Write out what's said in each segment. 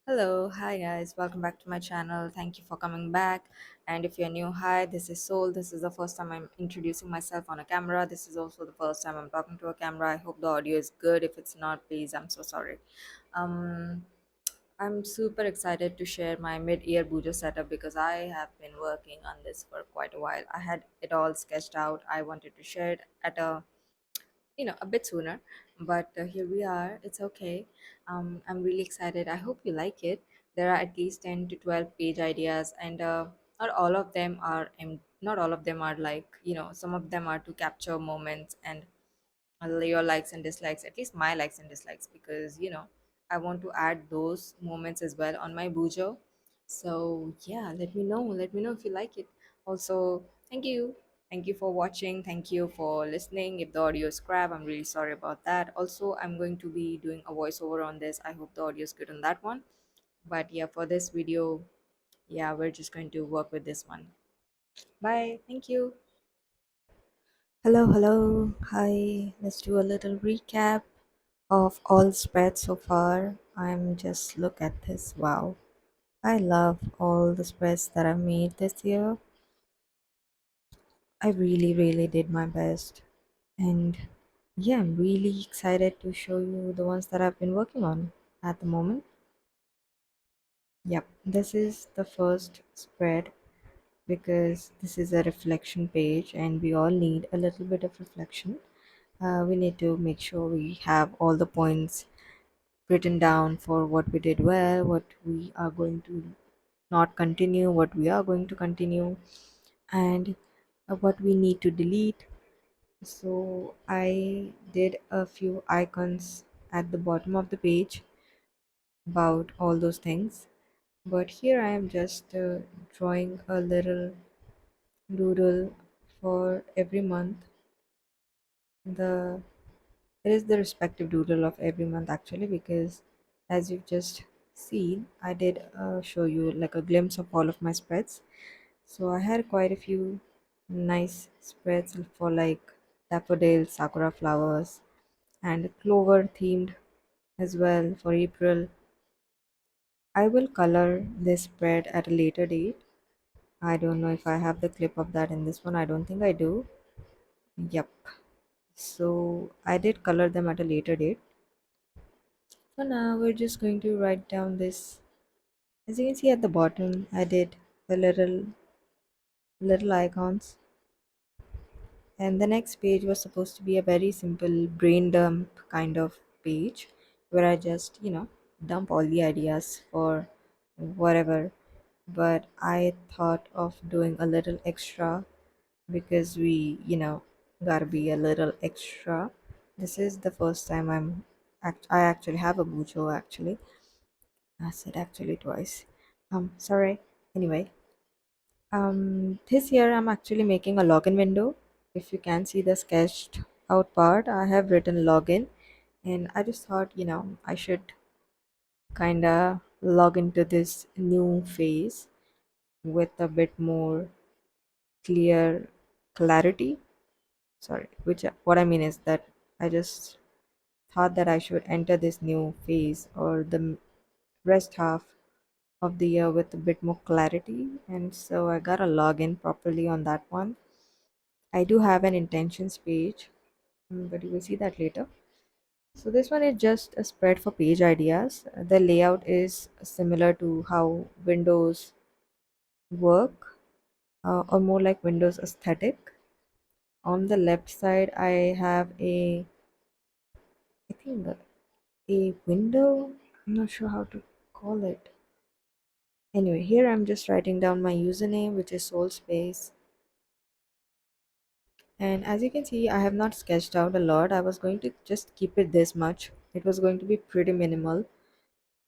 Hello, hi guys, welcome back to my channel. Thank you for coming back. And if you're new, hi, this is Soul. This is the first time I'm introducing myself on a camera. This is also the first time I'm talking to a camera. I hope the audio is good. If it's not, please, I'm so sorry. Um, I'm super excited to share my mid-year bujo setup because I have been working on this for quite a while. I had it all sketched out. I wanted to share it at a bit sooner, but here we are. It's okay. I'm really excited. I hope you like it. There are at least 10 to 12 page ideas, and not all of them are like, some of them are to capture moments and your likes and dislikes, at least my likes and dislikes, because I want to add those moments as well on my bujo. So yeah, let me know if you like it. Also, thank you for watching, thank you for listening. If the audio is crap, I'm really sorry about that. Also, I'm going to be doing a voiceover on this. I hope the audio is good on that one. But yeah, for this video, yeah, we're just going to work with this one. Bye, thank you. Hello, hello. Hi. Let's do a little recap of all spreads so far. I'm just look at this. Wow. I love all the spreads that I've made this year. I really, really did my best. And yeah, I'm really excited to show you the ones that I've been working on at the moment. Yep, this is the first spread because this is a reflection page and we all need a little bit of reflection. We need to make sure we have all the points written down for what we did well, what we are going to not continue, what we are going to continue, and what we need to delete. So I did a few icons at the bottom of the page about all those things. But here I am just drawing a little doodle for every month. The It is the respective doodle of every month actually, because as you've just seen, I did show you like a glimpse of all of my spreads. So I had quite a few nice spreads for like daffodils, sakura flowers, and clover themed as well for April. I will color this spread at a later date. I don't know if I have the clip of that in this one. I don't think I do. Yep. So I did color them at a later date. For now, we're just going to write down this. As you can see at the bottom, I did the little icons. And the next page was supposed to be a very simple brain dump kind of page where I just, dump all the ideas for whatever. But I thought of doing a little extra because we gotta be a little extra. This is the first time I actually have a bujo actually. I said actually twice. Sorry. Anyway, this year I'm actually making a login window. If you can see the sketched out part, I have written login, and I just thought, I should kind of log into this new phase with a bit more clear clarity. Sorry, which what I mean is that I just thought that I should enter this new phase or the rest half of the year with a bit more clarity, and so I gotta log in properly on that one. I do have an intentions page, but you will see that later. So this one is just a spread for page ideas. The layout is similar to how Windows work, or more like Windows aesthetic. On the left side, I have I think a window. I'm not sure how to call it. Anyway, here I'm just writing down my username, which is solspxce. And as you can see, I have not sketched out a lot. I was going to just keep it this much. It was going to be pretty minimal.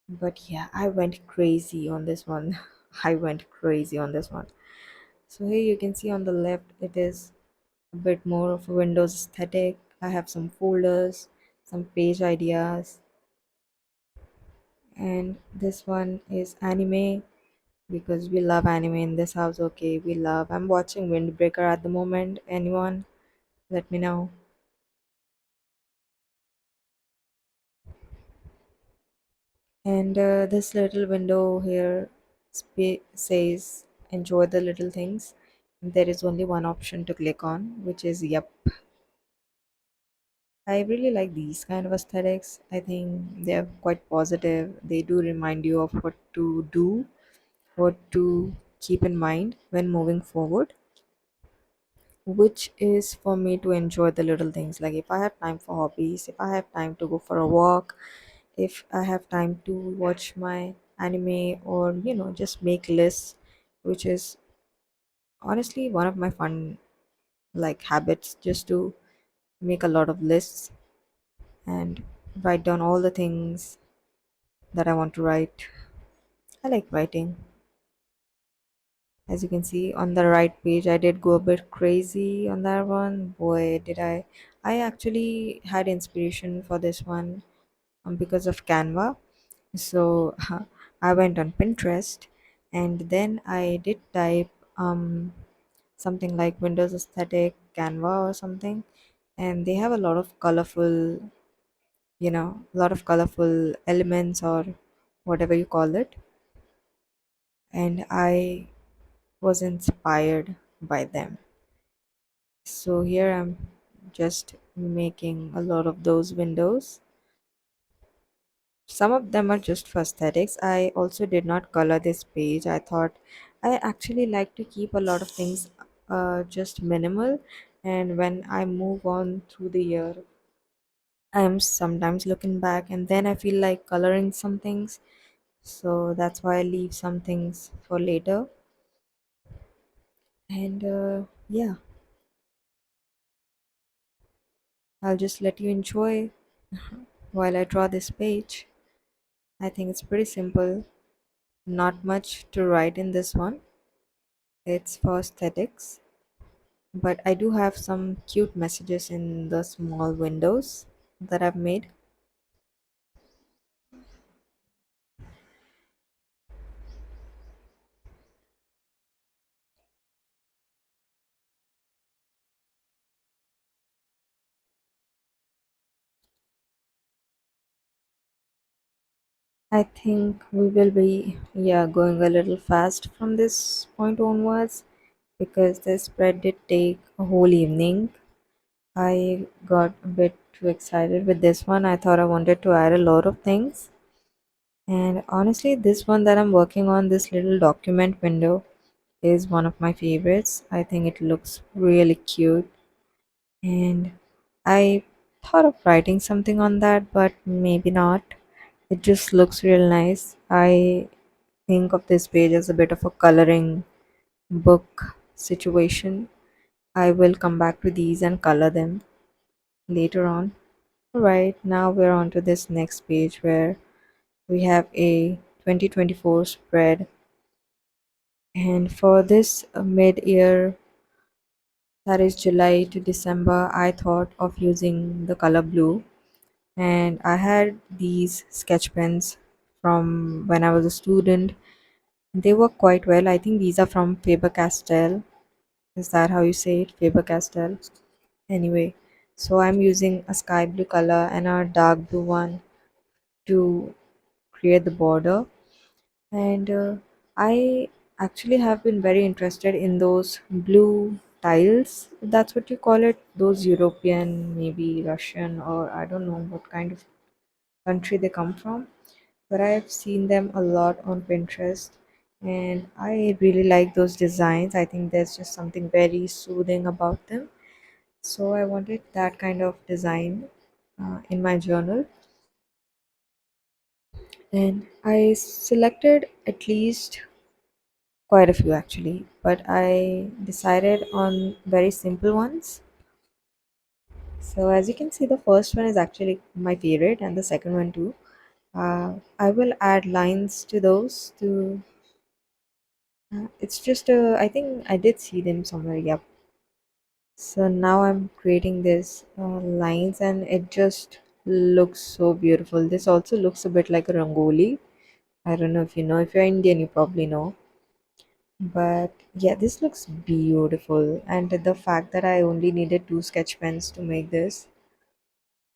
But yeah, I went crazy on this one. I went crazy on this one. So here you can see on the left, it is a bit more of a Windows aesthetic. I have some folders, some page ideas. And this one is anime because we love anime in this house. Okay, we love. I'm watching Windbreaker at the moment. Anyone? Let me know. And this little window here says enjoy the little things. There is only one option to click on, which is yep. I really like these kind of aesthetics. I think they're quite positive. They do remind you of what to do, what to keep in mind when moving forward, which is for me to enjoy the little things. Like if I have time for hobbies, if I have time to go for a walk, if I have time to watch my anime, or just make lists, which is honestly one of my fun like habits, just to make a lot of lists and write down all the things that I want to write. I like writing. As you can see on the right page, I did go a bit crazy on that one. Boy, did I actually had inspiration for this one because of Canva. So I went on Pinterest and then I did type something like Windows aesthetic Canva or something, and they have a lot of colorful, a lot of colorful elements or whatever you call it, and I was inspired by them. So here I'm just making a lot of those windows. Some of them are just for aesthetics. I also did not color this page. I thought I actually like to keep a lot of things just minimal, and when I move on through the year, I'm sometimes looking back and then I feel like coloring some things. So that's why I leave some things for later. And yeah, I'll just let you enjoy while I draw this page. I think it's pretty simple. Not much to write in this one. It's for aesthetics. But I do have some cute messages in the small windows that I've made. I think we will be, yeah, going a little fast from this point onwards because the spread did take a whole evening. I got a bit too excited with this one. I thought I wanted to add a lot of things. And honestly, this one that I'm working on, this little document window, is one of my favorites. I think it looks really cute. And I thought of writing something on that, but maybe not. It just looks real nice. I think of this page as a bit of a coloring book situation. I will come back to these and color them later on. Alright, now we're on to this next page where we have a 2024 spread. And for this mid year, that is July to December, I thought of using the color blue. And I had these sketch pens from when I was a student. They work quite well. I think these are from Faber-Castell. Is that how you say it? Faber-Castell. Anyway, so I'm using a sky blue color and a dark blue one to create the border. And I actually have been very interested in those blue tiles. That's what you call it. Those European, maybe Russian, or I don't know what kind of country they come from, but I've seen them a lot on Pinterest and I really like those designs. I think there's just something very soothing about them. So I wanted that kind of design in my journal, and I selected at least quite a few actually, but I decided on very simple ones. So as you can see, the first one is actually my favorite, and the second one too. I will add lines to those to it's just I think I did see them somewhere. Yep. So now I'm creating this lines, and it just looks so beautiful. This also looks a bit like a rangoli. I don't know if you know. If you're Indian, you probably know. But yeah, this looks beautiful. And the fact that I only needed two sketch pens to make this.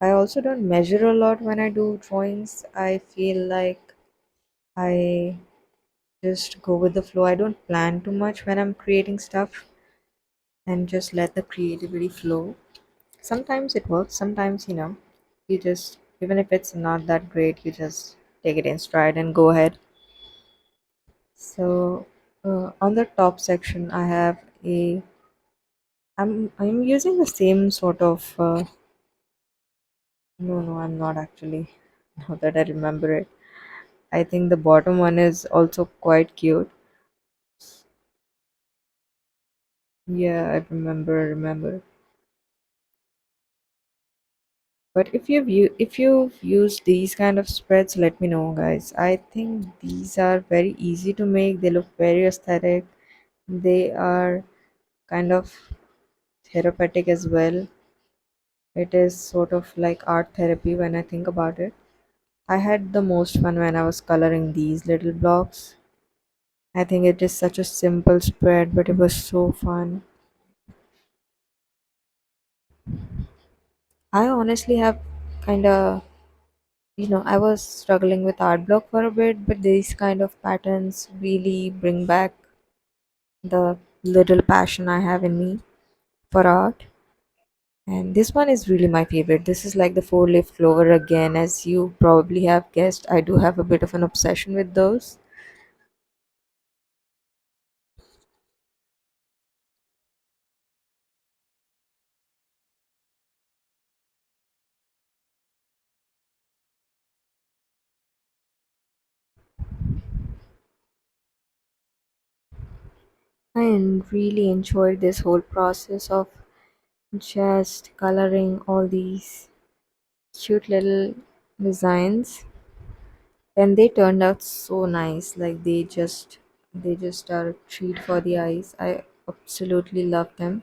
I also don't measure a lot when I do drawings. I feel like I just go with the flow. I don't plan too much when I'm creating stuff and just let the creativity flow. Sometimes it works, sometimes, you just, even if it's not that great, you just take it in stride and go ahead. So, on the top section, I have a. I'm using the same sort of. No, no, I'm not actually. Now that I remember it, I think the bottom one is also quite cute. Yeah, I remember. I remember. But if you've used these kind of spreads, let me know, guys. I think these are very easy to make. They look very aesthetic. They are kind of therapeutic as well. It is sort of like art therapy when I think about it. I had the most fun when I was coloring these little blocks. I think it is such a simple spread, but it was so fun. I honestly have kind of, I was struggling with art block for a bit, but these kind of patterns really bring back the little passion I have in me for art. And this one is really my favorite. This is like the four leaf clover again. As you probably have guessed, I do have a bit of an obsession with those. I really enjoyed this whole process of just coloring all these cute little designs, and they turned out so nice. Like they just are a treat for the eyes. I absolutely love them.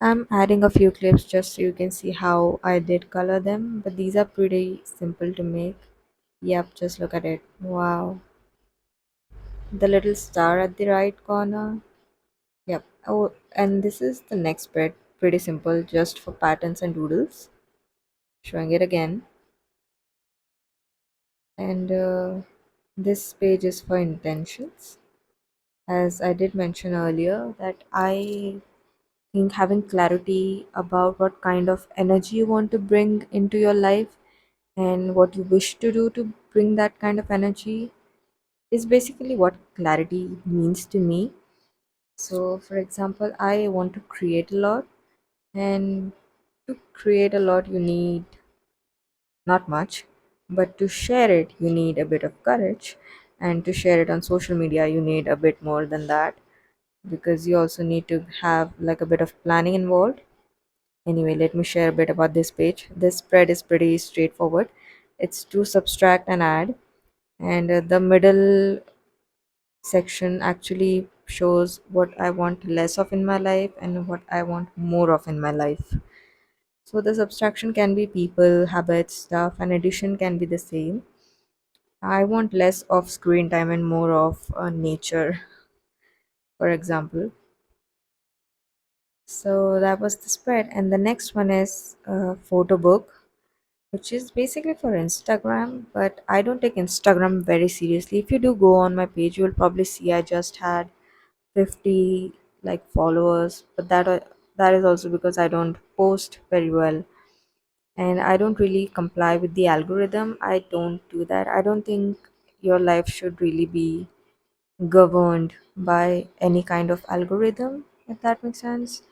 I'm adding a few clips just so you can see how I did color them, but these are pretty simple to make. Yep, just look at it. Wow. The little star at the right corner. Yep. Oh, and this is the next bit. Pretty simple, just for patterns and doodles. Showing it again. And this page is for intentions. As I did mention earlier, that I think having clarity about what kind of energy you want to bring into your life and what you wish to do to bring that kind of energy is basically what clarity means to me. So, for example, I want to create a lot, and to create a lot, you need not much, but to share it, you need a bit of courage, and to share it on social media, you need a bit more than that because you also need to have like a bit of planning involved. Anyway, let me share a bit about this page. This spread is pretty straightforward. It's to subtract and add, and the middle section actually shows what I want less of in my life and what I want more of in my life. So the subtraction can be people, habits, stuff, and addition can be the same. I want less of screen time and more of nature, for example. So that was the spread, and the next one is a photo book, which is basically for Instagram, but I don't take Instagram very seriously. If you do go on my page, you will probably see I just had 50 like followers, but that is also because I don't post very well and I don't really comply with the algorithm. I don't do that. I don't think your life should really be governed by any kind of algorithm, if that makes sense.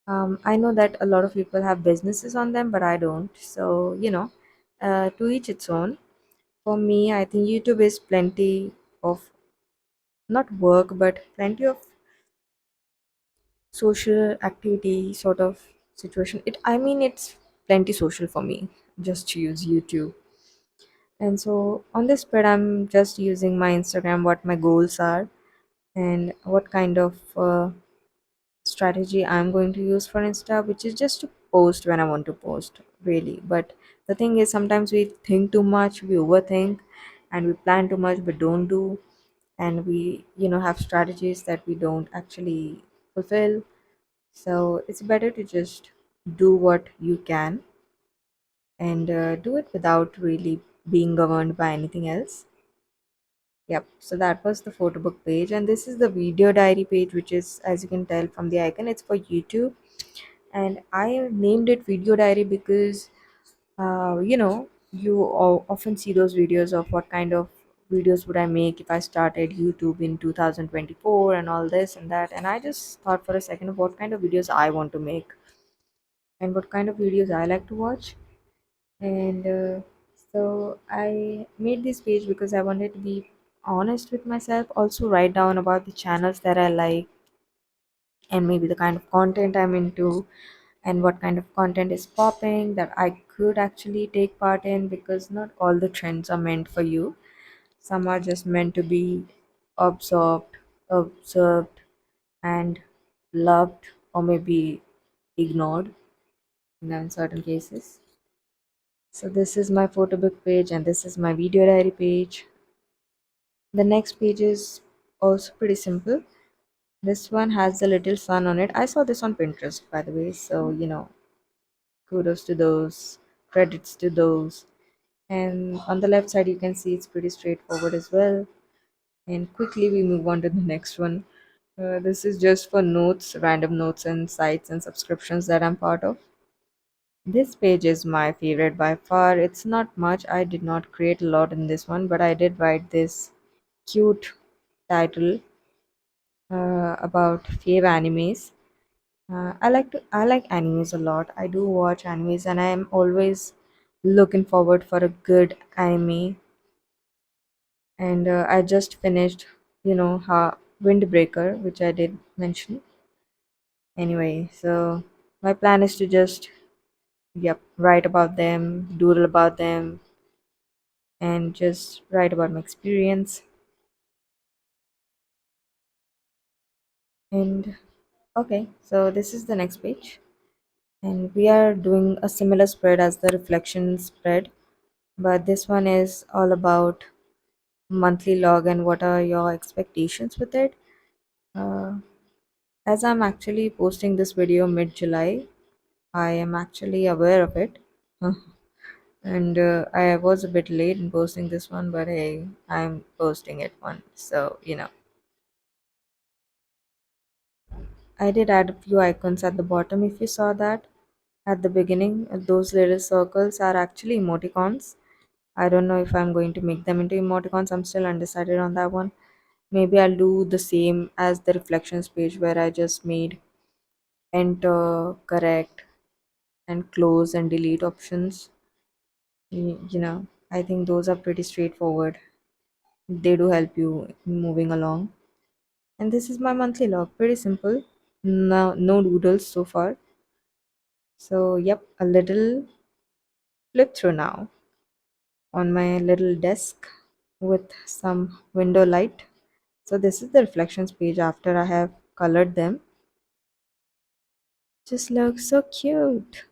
I know that a lot of people have businesses on them, but I don't. So, to each its own. For me, I think YouTube is plenty of not work, but plenty of social activity sort of situation. It's plenty social for me just to use YouTube. And so on this spread, I'm just using my Instagram, what my goals are, and what kind of strategy I'm going to use for Insta, which is just to post when I want to post, really. But the thing is, sometimes we think too much, we overthink, and we plan too much but don't do. and we have strategies that we don't actually fulfill. So it's better to just do what you can, and do it without really being governed by anything else. Yep, so that was the photo book page, and this is the video diary page, which is, as you can tell from the icon, it's for YouTube. And I named it video diary because you often see those videos of what kind of videos would I make if I started YouTube in 2024 and all this and that. And I just thought for a second of what kind of videos I want to make and what kind of videos I like to watch. And so I made this page because I wanted to be honest with myself, also write down about the channels that I like and maybe the kind of content I'm into and what kind of content is popping that I could actually take part in, because not all the trends are meant for you. Some are just meant to be absorbed, observed, and loved, or maybe ignored, in certain cases. So this is my photo book page and this is my video diary page. The next page is also pretty simple. This one has the little sun on it. I saw this on Pinterest, by the way, so kudos to those, credits to those. And on the left side, you can see it's pretty straightforward as well. And quickly, we move on to the next one. This is just for notes, random notes, and sites and subscriptions that I'm part of. This page is my favorite by far. It's not much. I did not create a lot in this one, but I did write this cute title about fave animes. I like animes a lot. I do watch animes, and I am always looking forward for a good anime. And I just finished, Windbreaker, which I did mention. Anyway, so my plan is to just, yep, write about them, doodle about them, and just write about my experience. And okay, so this is the next page, and we are doing a similar spread as the reflection spread, but this one is all about monthly log and what are your expectations with it. Uh, as I'm actually posting this video mid July, I am actually aware of it. Huh. And I was a bit late in posting this one, but hey, I'm posting it one. So, I did add a few icons at the bottom if you saw that. At the beginning, those little circles are actually emoticons. I don't know if I'm going to make them into emoticons. I'm still undecided on that one. Maybe I'll do the same as the reflections page where I just made enter, correct, and close and delete options. I think those are pretty straightforward. They do help you moving along. And this is my monthly log. Pretty simple. No doodles so far. So, yep, a little flip through now on my little desk with some window light. So this is the reflections page after I have colored them. Just looks so cute.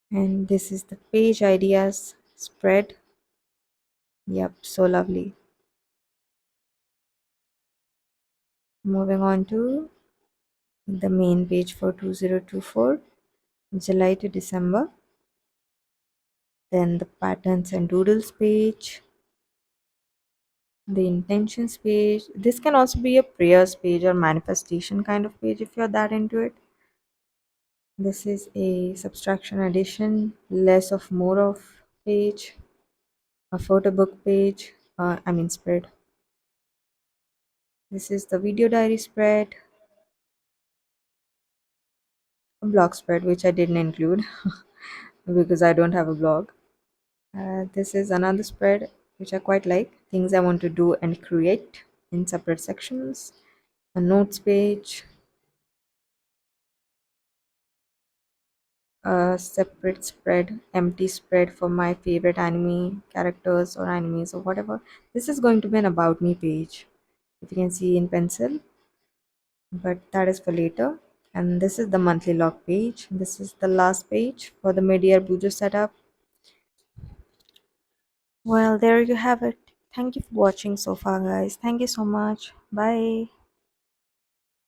And this is the page ideas spread. Yep, so lovely. Moving on to the main page for 2024, July to December. Then the patterns and doodles page, the intentions page. This can also be a prayers page or manifestation kind of page if you're that into it. This is a subtraction addition, less of more of page, a photo book page, spread. This is the video diary spread, a blog spread, which I didn't include because I don't have a blog. This is another spread which I quite like, things I want to do and create in separate sections, a notes page, a separate spread, empty spread for my favorite anime characters or animes or whatever. This is going to be an about me page, if you can see in pencil, but that is for later. And this is the monthly log page. This is the last page for the mid-year bujo setup. Well, there you have it. Thank you for watching so far, guys. Thank you so much. Bye.